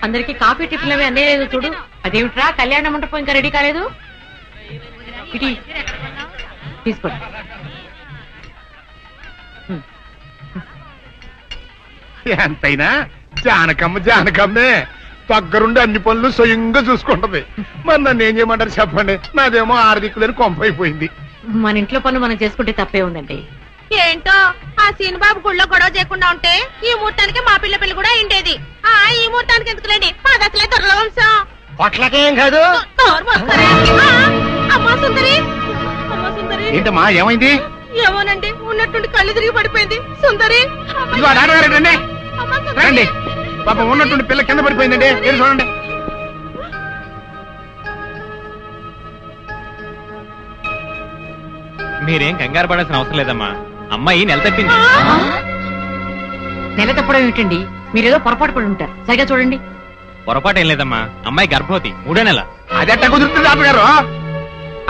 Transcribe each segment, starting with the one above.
అందరికి coffee tiffin అవి అన్నీ లేదు చూడు. అదేమిట్రా కళ్యాణ మండపం ఇంకా రెడీ కాలేదు? ఇటీ తీసుకోండి. ఎంతైనా జానకమ్మే దగ్గరుండి అన్ని పనులు స్వయంగా చూసుకుంటది. మరి నన్ను ఏం చేయమంటారు చెప్పండి? నాదేమో ఆర్థికులని కొంపైపోయింది. మన ఇంట్లో పనులు మనం చేసుకుంటే తప్పే ఉందండి. ఏంటో ఆ సీనుబాబు గుళ్ళో గొడవ చేయకుండా ఉంటే ఈ ముహూర్తానికి మా పిల్ల పెళ్లి కూడా ఉండేది. ఈ ముహూర్తానికి ఎందుకులేండి, మాది అసలే దుర్వంశం. పొట్లకేం కాదు. అమ్మా సుందరి, అమ్మా సుందరి. ఏంటమ్మా ఏమైంది? ఏమోనండి, ఉన్నట్టుండి కళ్ళు తిరిగి పడిపోయింది. సుందరి రండి, పాపం ఉన్నట్టుండి పిల్ల కింద పడిపోయిందండి. మీరు చూడండి. మీరేం కంగారు పడాల్సిన అవసరం లేదమ్మా. అమ్మాయి నెల తప్పింది. నెల తప్పడం ఏమిటండి? మీరేదో పొరపాటు పడి ఉంటారు. సరిగా చూడండి. పొరపాటు ఏం లేదమ్మా, అమ్మాయి గర్భవతి, 3వ నెల. అదెట్ట కుదురుతుంది డాక్టర్ గారు?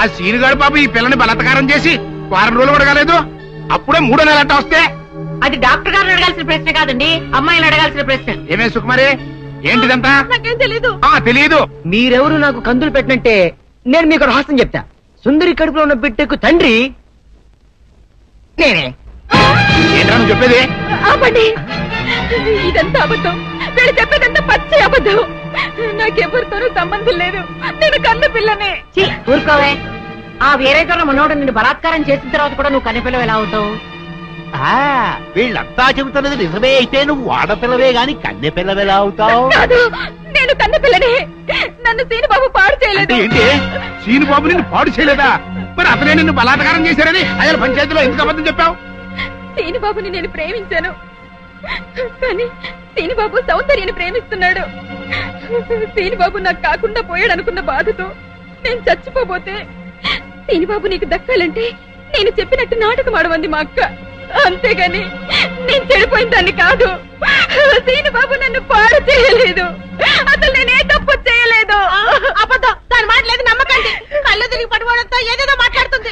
ఆ సీనుగాడు పాప ఈ పిల్లని బలత్కారం చేసి వారం రోజులు కూడా కాలేదు, అప్పుడే 3వ నెల అట్ట వస్తే? అది డాక్టర్ గారిని అడగాల్సిన ప్రశ్న కాదండి, అమ్మాయిని అడగాల్సిన ప్రశ్న. ఏమే సుకుమారి, ఏంటిదంతా? నాకేం తెలీదు. తెలీదు. మీరెవరు నాకు కందులు పెట్టినట్టే నేను మీకు రహస్యం చెప్తా. సుందరి కడుపులో ఉన్న బిడ్డకు తండ్రి నేనే. ఏంటా నువ్వు చెప్పేది? ఆపండి, ఇదంతా అబద్ధం. వీళ్ళు చెప్పేదంతా పచ్చి అబద్ధం. నాకెవరితోనూ సంబంధం లేదు. నేను కన్న పిల్లనే. ఊరుకోవే. ఆ వేరే తోట మనోడు నిన్ను బలాత్కారం చేసిన తర్వాత కూడా నువ్వు కన్నెపిల్లవు ఎలా అవుతావు? వీళ్ళంతా చెబుతున్నది నిజమే అయితే నువ్వు ఆడపిల్లవే గాని కన్నె పిల్లవెలా అవుతావు? నేను కన్న పిల్లనే. నన్ను సీనుబాబు పాడు చేయలేదు. ఏంటి? సీనుబాబు నిన్ను పాడు చేయలేదా? మరి అతనే నిన్ను బలాత్కారం చేశారని అయ్యాల పంచాయతీలో ఎందుకు అబద్ధం చెప్పావు? సీనుబాబుని నేను ప్రేమించాను, కానీ సీనుబాబు సౌందర్యని ప్రేమిస్తున్నాడు. సీనుబాబు నాకు కాకుండా పోయాడు అనుకున్న బాధతో నేను చచ్చిపోబోతే, సీనుబాబు నీకు దక్కాలంటే నేను చెప్పినట్టు నాటకం ఆడమంది మా అక్క. అంతేగాని నేను చెడిపోయిన దాన్ని కాదు. సీనుబాబు నన్ను పాడు చేయలేదు. అసలు నేనే తప్పు చేయలేదు. అబద్ధం. దాని మాటలేదు నమ్మకండి. కళ్ళు తిరిగి పడిపోవడంతో ఏదేదో మాట్లాడుతుంది.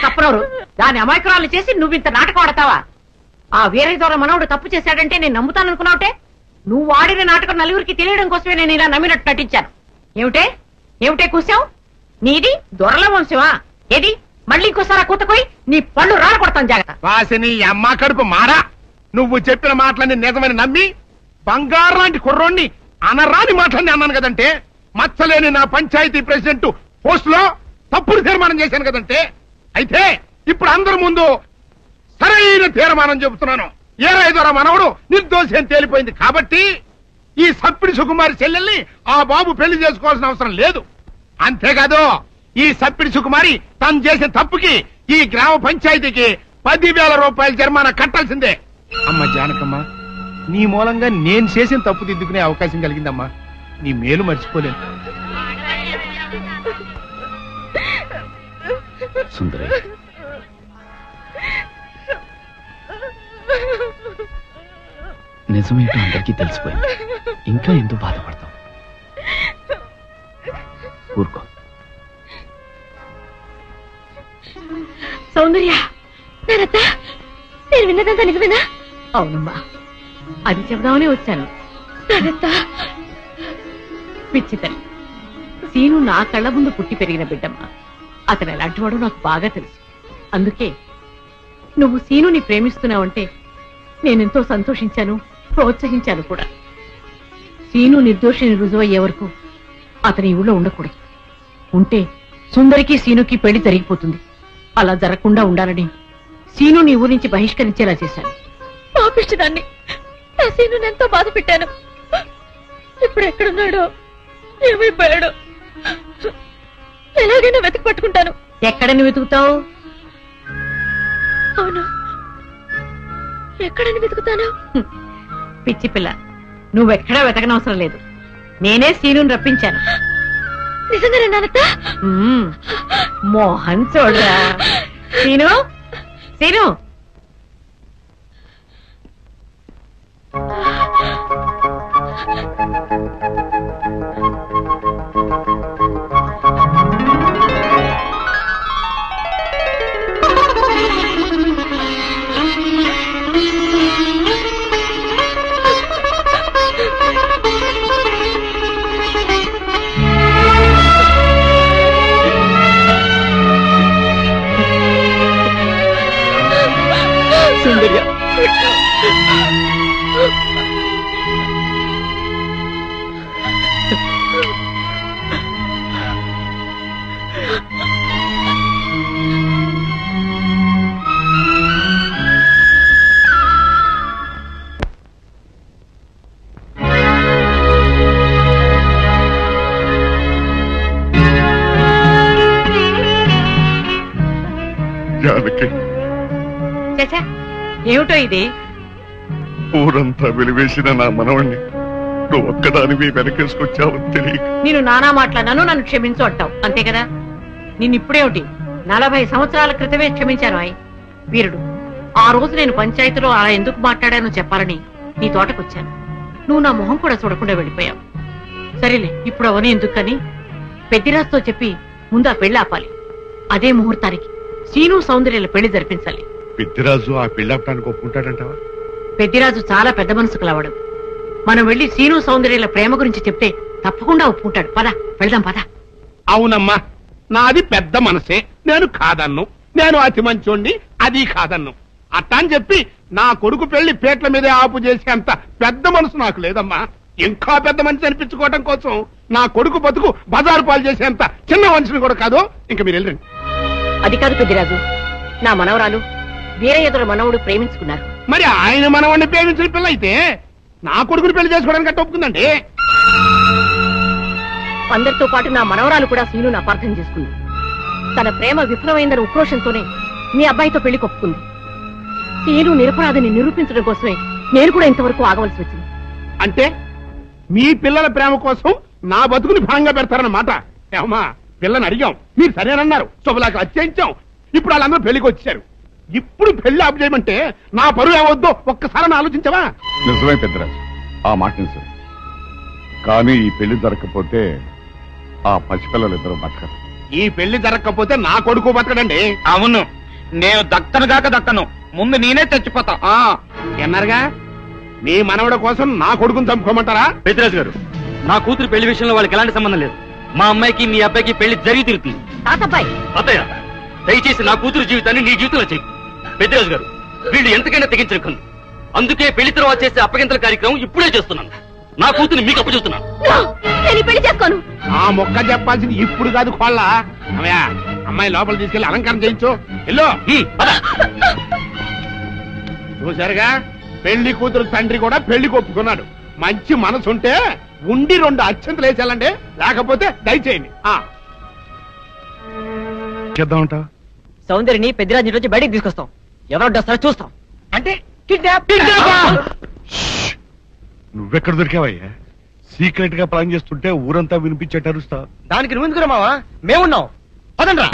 కప్పనోరు దాని అమాయకురాలు చేసి నువ్వింత నాటకం ఆడతావా? ఆ వీరయ్య ద్వారా మనవుడు తప్పు చేశాడంటే నేను నమ్ముతాననుకున్నావుటే? నువ్వు ఆడిన నాటకం నలుగురికి తెలియడం కోసమే నేను ఇలా నమ్మినట్టు నటించాను. ఏమిటే కూసావు? నీది దొరల వంశమా? ఏది మళ్ళీ ఇంకోసారి కూతకోయి నీ పళ్ళు రాలకొడతాను. జాగ్రత్త. వాసిని అమ్మ కడుపు మారా. నువ్వు చెప్పిన మాటలన్నీ నిజమని నమ్మి బంగారు లాంటి కుర్రోణ్ణి అనరాని మాటలన్నీ అన్నాను కదంటే, మచ్చలేని నా పంచాయతీ ప్రెసిడెంట్ పోస్ట్ లో తప్పుడు తీర్మానం చేశాను కదంటే, అయితే ఇప్పుడు అందరి ముందు సరైన తీర్మానం చెబుతున్నాను. ఏరాయి ద్వారా మనవడు నిర్దోషి అని తేలిపోయింది కాబట్టి ఈ సప్పిడి సుకుమారి చెల్లెల్ని ఆ బాబు పెళ్లి చేసుకోవాల్సిన అవసరం లేదు. అంతేకాదు, ఈ సప్పిడి సుకుమారి తను చేసిన తప్పుకి ఈ గ్రామ పంచాయతీకి 10,000 రూపాయల జరిమానా కట్టాల్సిందే. అమ్మ జానకమ్మ, నీ మూలంగా నేను చేసిన తప్పు దిద్దుకునే అవకాశం కలిగిందమ్మా. నీ మేలు మర్చిపోలేను. సుందరి, నిజమేంటో అందరికీ తెలిసిపోయింది. ఇంకా ఎందుకు బాధపడతావు? ఊరుకో. సౌందర్య, నేను విన్నదంతా నిజమేనా? అవునమ్మా, అది చెబుదామని వచ్చాను. పిచ్చి తల్లి, సీను నా కళ్ళ ముందు పుట్టి పెరిగిన బిడ్డమ్మా. అతను ఎలాంటి వాడో నాకు బాగా తెలుసు. అందుకే నువ్వు సీనుని ప్రేమిస్తున్నావంటే నేనెంతో సంతోషించాను, ప్రోత్సహించాను కూడా. సీను నిర్దోషిని రుజువయ్యే వరకు అతని ఊళ్ళో ఉండకూడదు. ఉంటే సుందరికి సీనుకి పెళ్లి జరిగిపోతుంది. అలా జరగకుండా ఉండాలని సీను నీ ఊరి నుంచి బహిష్కరించేలా చేశాను. పాపిష్టిదాన్ని, నా సీనుని ఎంతో బాధ పెట్టాను. ఇప్పుడు ఎక్కడున్నాడో, ఏమైపోయాడో ఎలాగైనా వెతికి పట్టుకుంటాను. ఎక్కడని వెతుకుతావు? అవును, ఎక్కడని వెతుకుతాను? పిచ్చి పిల్ల, నువ్వెక్కడా వెతకనవసరం లేదు. నేనే సీనుని రప్పించాను. నిజంగానే నానత్త? మోహన్ చూడరా. సీను, సీను, జానకి, చచ్చా ఏమిటో ఇది? ఊరంతా వెలివేసిన నా మనవణ్ణి నువ్వు ఒక్కదానివి వెనకేసుకొచ్చావని తెలియక నేను నానా మాట్లాడినాను, నన్ను క్షమించు అంటావు అంతే కదా? నిన్ను ఇప్పుడేమిటి 40 సంవత్సరాల క్రితమే క్షమించాను ఆయ్ వీరుడు. ఆ రోజు నేను పంచాయతీలో అలా ఎందుకు మాట్లాడానో చెప్పాలని నీ తోటకొచ్చాను. నువ్వు నా మొహం కూడా చూడకుండా వెళ్ళిపోయావు. సరేలే, ఇప్పుడు అవని ఎందుకని పెద్దిరాజుతో చెప్పి ముందు ఆ పెళ్లి ఆపాలి. అదే ముహూర్తానికి శ్రీను సౌందర్యాల పెళ్లి జరిపించాలి. పెద్దిరాజు ఆ పెళ్ళాపడానికి ఒప్పుకుంటాడంటావా? పెద్దిరాజు చాలా పెద్ద మనసు కలవాడు. మనం వెళ్లి శ్రీను సౌందర్యాల ప్రేమ గురించి చెప్తే తప్పకుండా ఒప్పుకుంటాడు. పద వెళ్దాం పద. అవునమ్మా, నాది పెద్ద మనసే, నేను కాదన్ను. నేను అతి మంచోణ్ణి, అది కాదన్ను. అట్టా అని చెప్పి నా కొడుకు పెళ్లి పేట్ల మీదే ఆపు చేసేంత పెద్ద మనసు నాకు లేదమ్మా. ఇంకా పెద్ద మనిషి అనిపించుకోవడం కోసం నా కొడుకు బతుకు బజారు పాలు చేసేంత చిన్న మనిషిని కూడా కాదు. ఇంకా మీరు వెళ్ళండి. అది కాదు పెద్దిరాజు, నా మనవరాలు వీరయ్యదుల మనవుడు ప్రేమించుకున్నారు. మరి ఆయన మనవాడిని ప్రేమించిన పిల్ల అయితే నా కొడుకుని పెళ్లి చేసుకోవడానికి అట్ట ఒప్పుకుందండి. అందరితో పాటు నా మనవరాలు కూడా శ్రీను అపార్థం చేసుకుంది. తన ప్రేమ విఫలమైందన్న ఉక్రోషంతోనే మీ అబ్బాయితో పెళ్లి కొప్పుకుంది. శ్రీను నిరపరాధిని నిరూపించడం కోసమే నేను కూడా ఇంతవరకు ఆగవలసి వచ్చింది. అంటే మీ పిల్లల ప్రేమ కోసం నా బతుకుని భాగంగా పెడతారన్నమాట. ఏమా, పిల్లని అడిగాం, మీరు సరేనన్నారు, శుభలాకి అత్యించాం. ఇప్పుడు వాళ్ళందరూ పెళ్లికి వచ్చారు. ఇప్పుడు పెళ్లి ఆపు చేయమంటే నా పరువు ఏమవుద్దో ఒక్కసారి ఆలోచించవా? నిజమే పెద్దరాజు, ఆ మాట నిజమే. కానీ ఈ పెళ్లి జరగకపోతే ఆ పసిపిల్లలిద్దరూ బతకరు. ఈ పెళ్లి జరగకపోతే నా కొడుకు బతకడండి. అవును, నేను దక్కను, ముందు నేనే చచ్చిపోతా. ఎన్నారుగా, మీ మనవడ కోసం నా కొడుకుని చంపుకోమంటారా? పెద్దరాజు గారు, నా కూతురు పెళ్లి విషయంలో వాళ్ళకి ఎలాంటి సంబంధం లేదు. మా అమ్మాయికి మీ అబ్బాయికి పెళ్లి జరిగి తిరుగుతుంది. తాతబ్బాయి, అత్తయ్య, దయచేసి నా కూతురు జీవితాన్ని నీ జీవితంలో చెయ్యి. పెద్దరాజు గారు, వీళ్ళు ఎంతకైనా తెగించరు. అందుకే పెళ్లి తర్వాత చేసే అప్పగింతల కార్యక్రమం ఇప్పుడే చేస్తున్నాను. నా కూతురు మీకు అప్పచెప్తున్నాను. నేను పెళ్లి చేసుకోను. ఆ మొక్క చెప్పాల్సింది ఇప్పుడు కాదు, కోళ్ళ. అమ్మాయి లోపల తీసుకెళ్లి అలంకారం చేయించు. ఎల్లో చూసారుగా, పెళ్లి కూతురు తండ్రి కూడా పెళ్లికి ఒప్పుకున్నాడు. మంచి మనసుంటే ఉండి 2 అత్యంతలు వేసేయాలండి, లేకపోతే దయచేయండి. చేద్దామంట. సౌందర్యని పెద్దరాజు రోజు బయటికి తీసుకొస్తాం. ఎవరు వస్తారో చూస్తాం. అంటే నువ్వెక్కడ దొరికావయ్యా? సీక్రెట్ గా ప్లాన్ చేస్తుంటే ఊరంతా వినిపించేట అరుస్తా. దానికి నువ్వు ఎందుకు మావా? మేమున్నాం. పదండ్రా.